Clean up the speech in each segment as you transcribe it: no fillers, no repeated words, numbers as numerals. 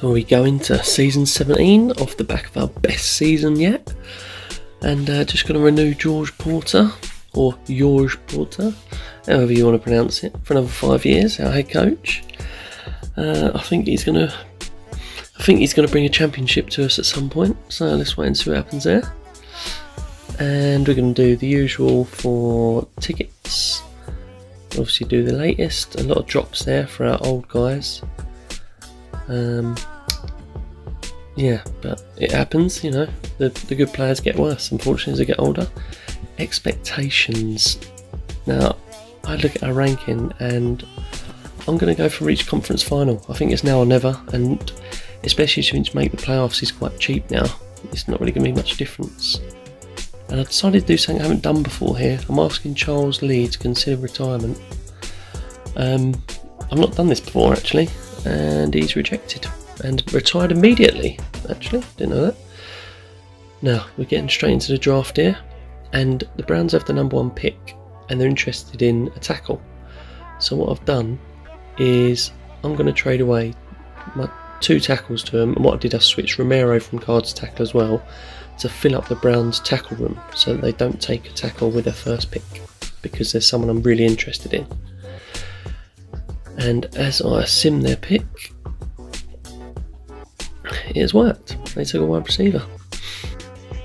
So we go into season 17 off the back of our best season yet, and just going to renew George Porter, or George Porter, however you want to pronounce it, for another 5 years, our head coach. I think he's going to bring a championship to us at some point, so let's wait and see what happens there. And we're going to do the usual for tickets. Obviously do the latest, a lot of drops there for our old guys. Yeah, but it happens, you know, the good players get worse, unfortunately, as they get older. Expectations. Now, I look at our ranking and I'm going to go for each conference final. I think it's now or never, and especially since to make the playoffs is quite cheap now. It's not really going to be much difference. And I decided to do something I haven't done before here. I'm asking Charles Lee to consider retirement. I've not done this before actually, and he's rejected and retired immediately. Actually, didn't know that. Now we're getting straight into the draft here, and the Browns have the number 1 pick, and they're interested in a tackle. So what I've done is I'm going to trade away my 2 tackles to them, and what I did, I switched Romero from guard to tackle as well, to fill up the Browns tackle room so that they don't take a tackle with their first pick, because there's someone I'm really interested in. And as I sim their pick, it has worked. They took a wide receiver.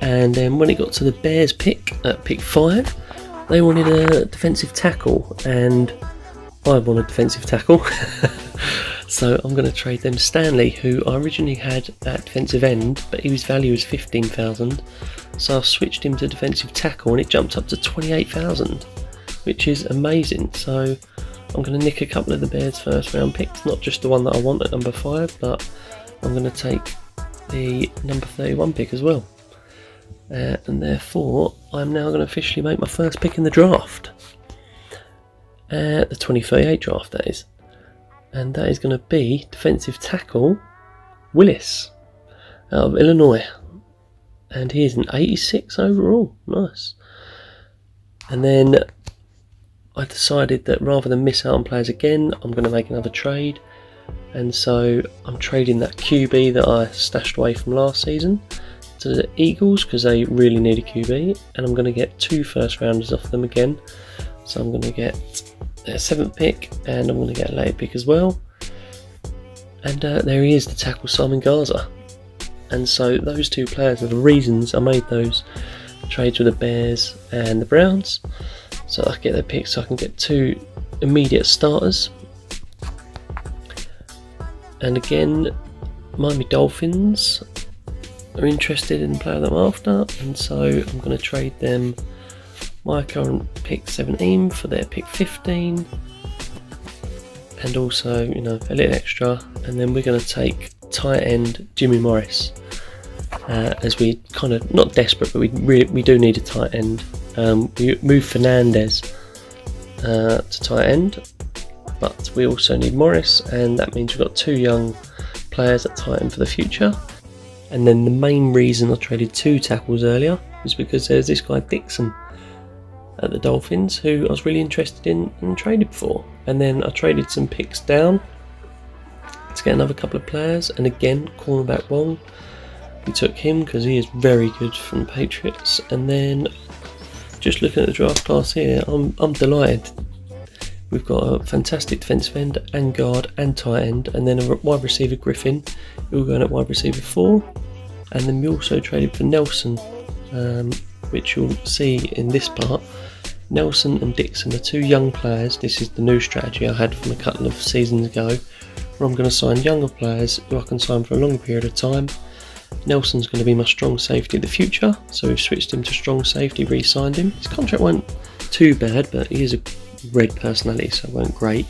And then when it got to the Bears pick, at pick 5, they wanted a defensive tackle, and I want a defensive tackle. So I'm going to trade them Stanley, who I originally had at defensive end, but his value is 15,000. So I've switched him to defensive tackle, and it jumped up to 28,000, which is amazing. So I'm going to nick a couple of the Bears' first round picks, not just the one that I want at number 5, but I'm going to take the number 31 pick as well. And therefore, I'm now going to officially make my first pick in the draft. The 2038 draft, that is. And that is going to be defensive tackle Willis out of Illinois. And he is an 86 overall. Nice. And then I decided that rather than miss out on players again, I'm going to make another trade. And so I'm trading that QB that I stashed away from last season to the Eagles, because they really need a QB, and I'm going to get 2 first rounders off them again. So I'm going to get their 7th pick, and I'm going to get a late pick as well. And there he is, the tackle Simon Garza. And so those 2 players are the reasons I made those trades with the Bears and the Browns, so I can get their picks, so I can get 2 immediate starters. And again, Miami Dolphins are interested in the player that I'm after, and so I'm going to trade them my current pick 17 for their pick 15, and also, you know, a little extra. And then we're going to take tight end Jimmy Morris, as we kind of, not desperate, but we do need a tight end. We move Fernandez to tight end, but we also need Morris, and that means we've got 2 young players at tight end for the future. And then the main reason I traded 2 tackles earlier was because there's this guy Dixon at the Dolphins who I was really interested in and traded for. And then I traded some picks down to get another couple of players, and again, cornerback Wong, we took him because he is very good from the Patriots. And then just looking at the draft class here, I'm delighted. We've got a fantastic defensive end and guard and tight end, and then a wide receiver Griffin, who will go in at wide receiver 4. And then we also traded for Nelson, which you'll see in this part. Nelson and Dixon are 2 young players. This is the new strategy I had from a couple of seasons ago, where I'm going to sign younger players who I can sign for a longer period of time. Nelson's going to be my strong safety in the future, so we've switched him to strong safety, re-signed him. His contract went too bad, but he is a red personality, so it went great.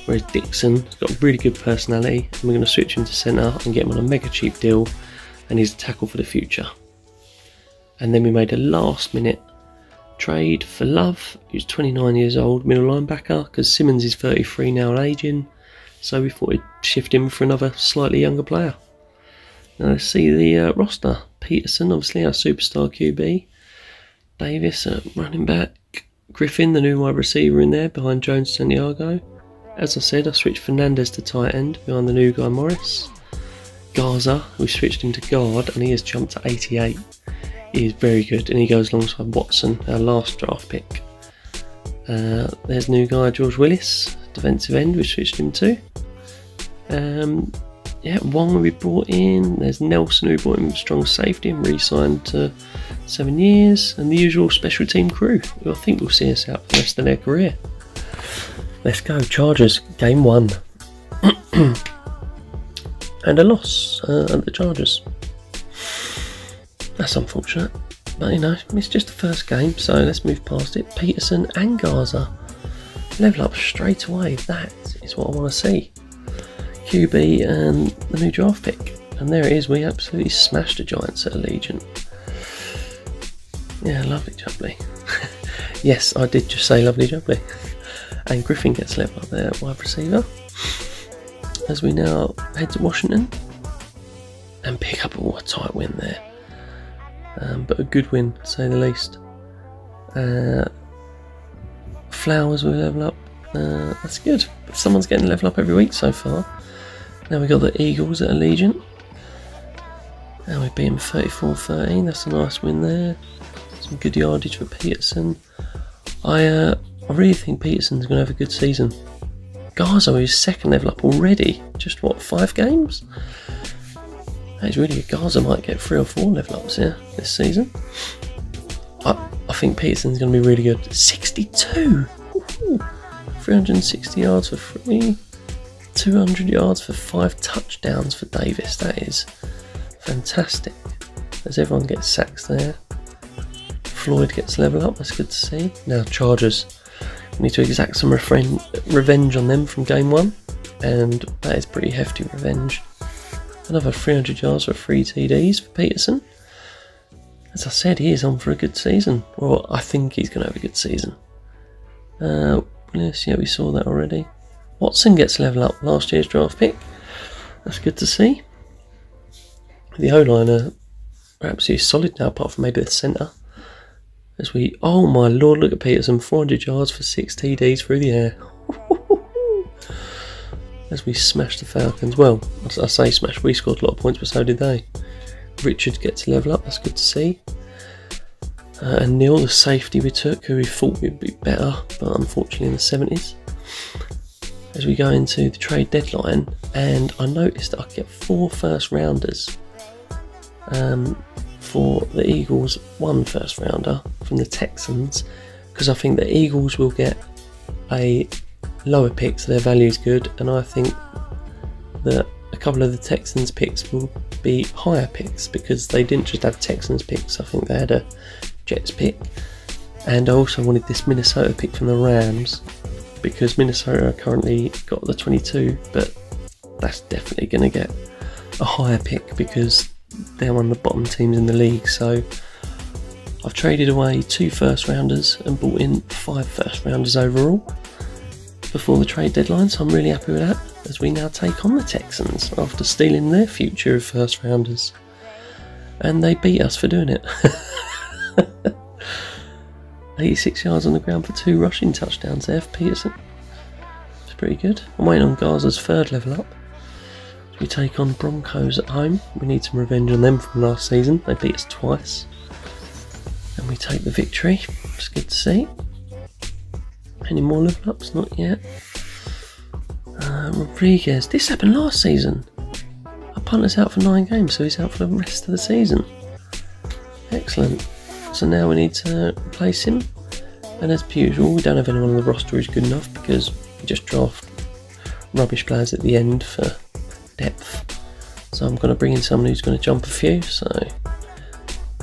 Whereas Dixon's got a really good personality, and we're going to switch him to centre and get him on a mega cheap deal, and he's a tackle for the future. And then we made a last minute trade for Love, who's 29 years old, middle linebacker, because Simmons is 33 now and ageing, so we thought we'd shift him for another slightly younger player. Now let's see the roster. Peterson, obviously our superstar QB. Davis at running back. Griffin, the new wide receiver, in there behind Jones Santiago. As I said, I switched Fernandez to tight end behind the new guy Morris. Gaza, we switched him to guard, and he has jumped to 88. He is very good, and he goes alongside Watson, our last draft pick. There's new guy, George Willis, defensive end, we switched him to. Yeah, Wong we brought in. There's Nelson who brought him strong safety and re-signed to 7 years, and the usual special team crew who I think will see us out for the rest of their career. Let's go, Chargers, game 1. And a loss at the Chargers. That's unfortunate, but you know, it's just the first game, so let's move past it. Peterson and Gaza level up straight away. That is what I want to see. QB and the new draft pick, and there it is. We absolutely smashed the Giants at Allegiant. Yeah, lovely jubbly. Yes, I did just say lovely jubbly. And Griffin gets level up there at wide receiver, as we now head to Washington and pick up a tight win there, but a good win to say the least. Flowers will level up. That's good. Someone's getting level up every week so far. Now we got the Eagles at Allegiant, and we beat them 34-13. That's a nice win there. Some good yardage for Peterson. I really think Peterson's going to have a good season. Gaza is second level up already. Just what, 5 games? That is really good. Gaza might get 3 or 4 level ups here this season. I think Peterson's going to be really good. 62! Ooh, 360 yards for 3. 200 yards for 5 touchdowns for Davis. That is fantastic. As everyone gets sacks there. Floyd gets level up. That's good to see. Now Chargers. We need to exact some revenge on them from game 1, and that is pretty hefty revenge. Another 300 yards for 3 TDs for Peterson. As I said, he is on for a good season. Well, I think he's going to have a good season. Yes, yeah, we saw that already. Watson gets level up, last year's draft pick. That's good to see. The O-line are absolutely solid now, apart from maybe the centre. As we, oh my lord, look at Peterson, 400 yards for 6 TDs through the air. As we smash the Falcons. Well, I say smash, we scored a lot of points, but so did they. Richard gets a level up, that's good to see. And Neil, the safety we took, who we thought would be better, but unfortunately in the 70s. As we go into the trade deadline, and I noticed that I could get 4 first rounders. For the Eagles, 1 first rounder from the Texans, because I think the Eagles will get a lower pick, so their value is good, and I think that a couple of the Texans picks will be higher picks, because they didn't just have Texans picks, I think they had a Jets pick. And I also wanted this Minnesota pick from the Rams, because Minnesota currently got the 22, but that's definitely going to get a higher pick because they're one of the bottom teams in the league. So I've traded away 2 first rounders and brought in 5 first rounders overall before the trade deadline, so I'm really happy with that, as we now take on the Texans after stealing their future of first rounders, and they beat us for doing it. 86 yards on the ground for 2 rushing touchdowns there for Peterson. It's pretty good. I'm waiting on Gaza's 3rd level up. We take on Broncos at home. We need some revenge on them from last season. They beat us twice. And we take the victory. It's good to see. Any more level ups? Not yet. Rodriguez. This happened last season. Our punter's out for 9 games, so he's out for the rest of the season. Excellent. So now we need to replace him. And as per usual, we don't have anyone on the roster who's good enough, because we just draft rubbish players at the end for depth. So I'm going to bring in someone who's going to jump a few. So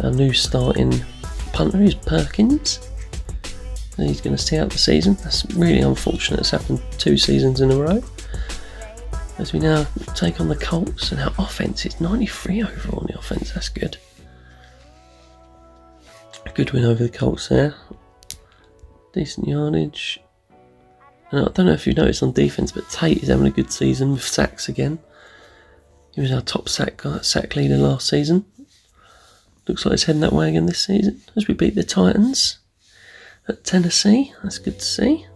our new starting punter is Perkins. And he's going to stay out the season. That's really unfortunate. It's happened 2 seasons in a row. As we now take on the Colts, and our offense is 93 overall on the offense. That's good. A good win over the Colts there. Decent yardage. And I don't know if you've noticed on defense, but Tate is having a good season with sacks again. He was our top sack leader last season. Looks like it's heading that way again this season, as we beat the Titans at Tennessee. That's good to see.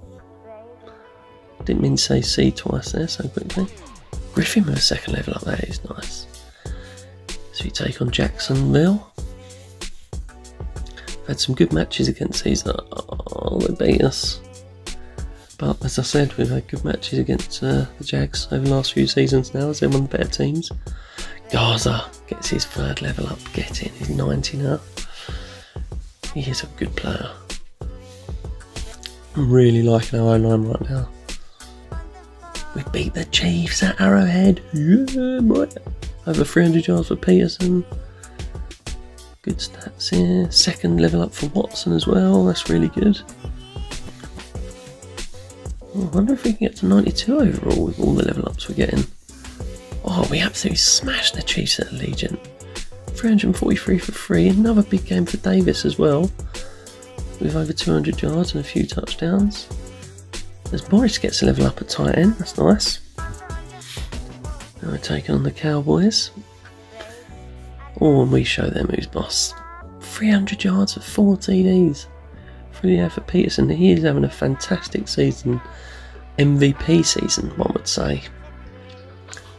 Didn't mean to say C twice there so quickly. Griffin with a 2nd level up there is nice. as we take on Jacksonville. Had some good matches against these. Oh, they beat us. But as I said, we've had good matches against the Jags over the last few seasons now, as they're one of the better teams. Gaza gets his 3rd level up, get in, he's 90 now. He is a good player. I'm really liking our O-line right now. We beat the Chiefs at Arrowhead. Yeah, boy. Over 300 yards for Peterson. Good stats here. 2nd level up for Watson as well. That's really good. Oh, I wonder if we can get to 92 overall with all the level ups we're getting. Oh, we absolutely smashed the Chiefs at Allegiant. 343 for free. Another big game for Davis as well, with over 200 yards and a few touchdowns. As Boris gets a level up at tight end, that's nice. Now we're taking on the Cowboys. Oh, and we show them who's boss. 300 yards of 4 TDs. Through the air for Peterson. He is having a fantastic season. MVP season, one would say.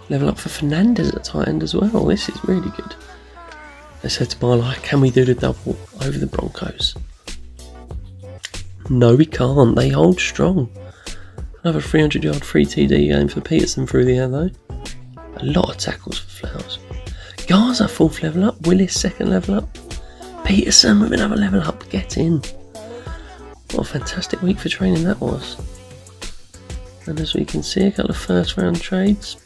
Level up for Fernandez at tight end as well. This is really good. They said to Barlow, can we do the double over the Broncos? No, we can't. They hold strong. Another 300 yard free TD game for Peterson through the air though. A lot of tackles for Flowers. Gaza 4th level up. Willis 2nd level up. Peterson with another level up. Get in. What a fantastic week for training that was. And as we can see, a couple of 1st round trades.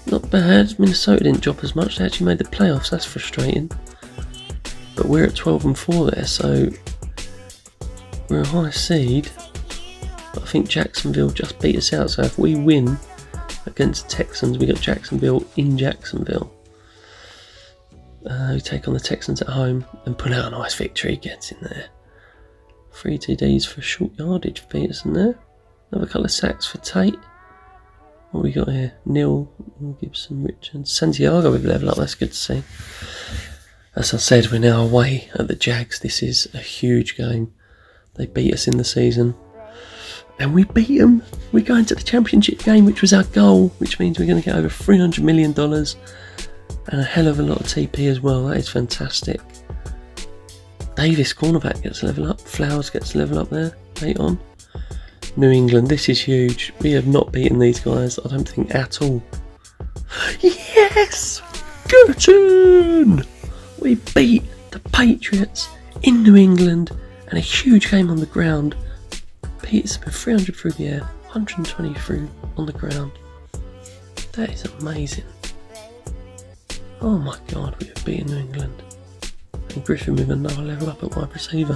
Not bad. Minnesota didn't drop as much. They actually made the playoffs. That's frustrating. But we're at 12 and 4 there, so we're a high seed. But I think Jacksonville just beat us out. So if we win against the Texans, we got Jacksonville in Jacksonville. We take on the Texans at home and pull out a nice victory. Gets in there. 3 TDs for short yardage for Peterson there. Another couple of sacks for Tate. What we got here? Neil, Gibson, Richards, Santiago with level up. That's good to see. As I said, we're now away at the Jags. This is a huge game. They beat us in the season. And we beat them. We're going to the championship game, which was our goal, which means we're going to get over $300 million and a hell of a lot of TP as well. That is fantastic. Davis, cornerback, gets a level up. Flowers gets a level up there. 8 on. New England, this is huge. We have not beaten these guys, I don't think, at all. Yes! Get in! We beat the Patriots in New England and a huge game on the ground. Peterson with 300 through the air, 120 through on the ground. That is amazing. Oh my god, we have beaten New England. And Griffin with another level up at wide receiver.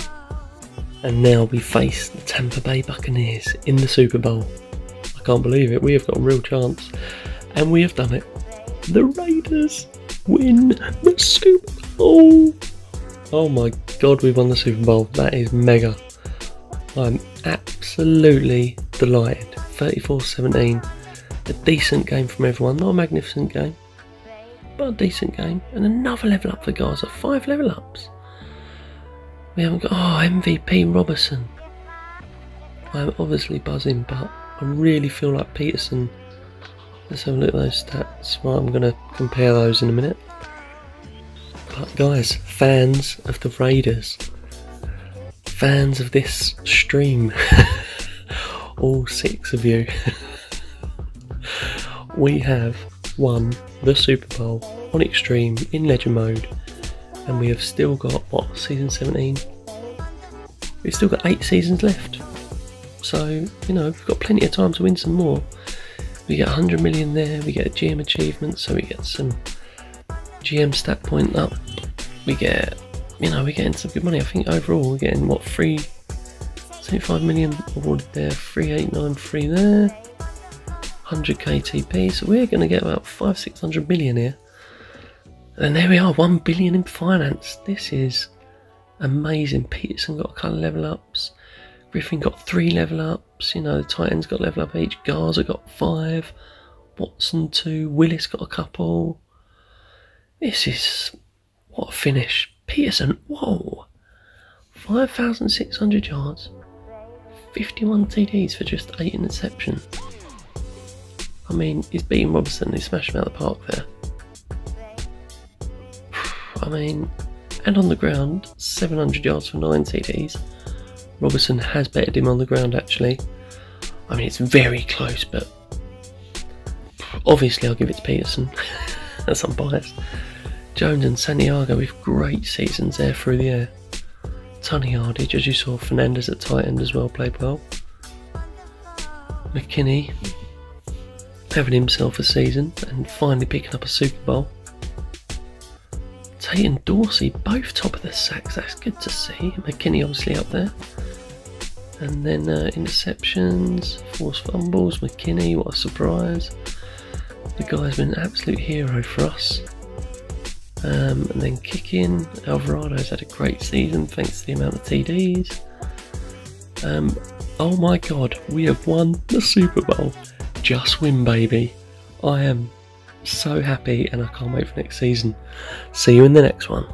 And now we face the Tampa Bay Buccaneers in the Super Bowl. I can't believe it, we have got a real chance. And we have done it. The Raiders win the Super Bowl. Oh my god, we won the Super Bowl. That is mega. I'm absolutely delighted. 34-17. A decent game from everyone. Not a magnificent game, but a decent game. And another level up for Gaza. 5 level ups. We haven't got... Oh, MVP Robertson. I'm obviously buzzing, but I really feel like Peterson. Let's have a look at those stats. Well, I'm going to compare those in a minute. But guys, fans of the Raiders, fans of this stream, all 6 of you, we have won the Super Bowl on Extreme in Legend Mode. And we have still got, what, season 17? We've still got 8 seasons left. So, you know, we've got plenty of time to win some more. We get 100 million there, we get a GM achievement, so we get some GM stat point up. We get, you know, we're getting some good money. I think overall we're getting, what, 75 million awarded there, 3893 there, 100k TP, so we're going to get about 500-600 million here. And there we are, 1 billion in finance. This is amazing. Peterson got a couple of level ups. Griffin got 3 level ups. You know, the Titans got level up each. Garza got 5. Watson 2. Willis got a couple. This is... what a finish. Peterson, whoa. 5,600 yards. 51 TDs for just 8 interceptions. I mean, he's beating Robertson. He smashed him out of the park there. I mean, and on the ground, 700 yards for 9 TDs. Robertson has bettered him on the ground actually. I mean, it's very close, but obviously I'll give it to Peterson. That's unbiased. Jones and Santiago with great seasons there through the air. Ton of yardage, as you saw. Fernandez at tight end as well, played well. McKinney having himself a season and finally picking up a Super Bowl. Tate and Dorsey both top of the sacks, that's good to see. McKinney obviously up there. And then interceptions, forced fumbles, McKinney, what a surprise. The guy's been an absolute hero for us. And then kicking, Alvarado's had a great season thanks to the amount of TDs. Oh my god, we have won the Super Bowl. Just win, baby. I am so happy and I can't wait for next season. See you in the next one.